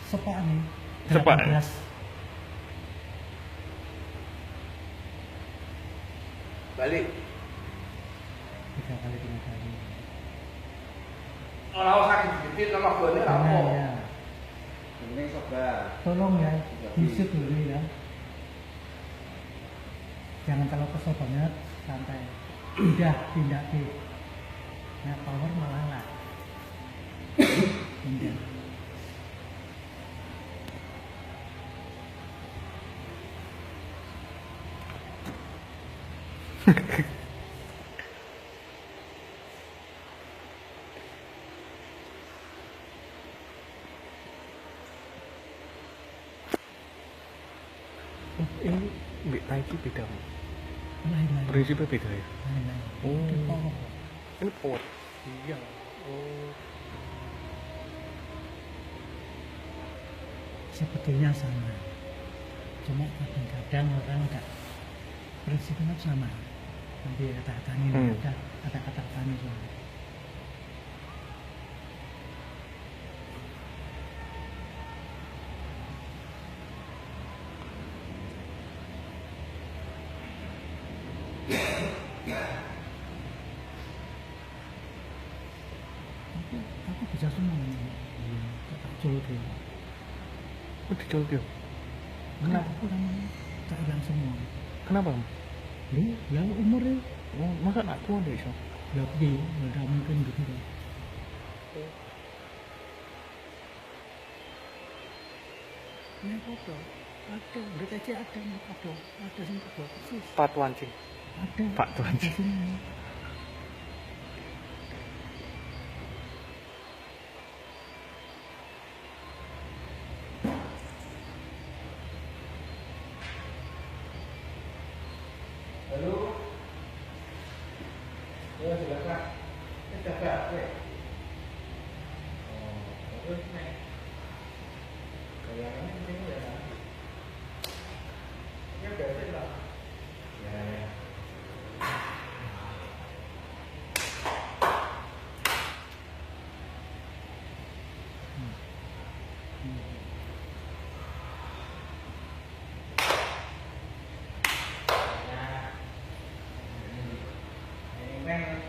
Sepak nih. Sepak. 18. Balik. 3 kali 5 kali. Kalau sakit sedikit nama gue ini apa? Nah, ya. Ini sobat. Tolong ya, diusut dulu ya. Jangan kalau kesel banget, santai. Udah pindah ke. Nah, power melala. Pindah. Ini Mbak Taiki beda. Lain-lain. Prinsipnya beda ya. Lain-lain. Oh. Itu power. Ini power. Iya. Oh. Sebetulnya sama, cuma kadang-kadang orang nggak prinsipnya sama. Nanti kata-kata ini ada kata-kata ini sama. Aku bisa semua ini. Tak jauh deh. Oh, dicolok ya? Kenapa aku kan tak hilang semua? Kenapa? Lu, ya umurnya, Oh, masa nak tua deh iso? ya piye, nggak mungkin gitu kan. Ya apa? Ada, BTC ada, ada sing kedua persis. Pak Tuan Cing. Ada. Pak Tuan. Ada sini. Lalu, ya silakan. Kita apa? Oh, terus nih. Kayaknya ini ya. Ini biasa lah. Ya. Nah, ini memang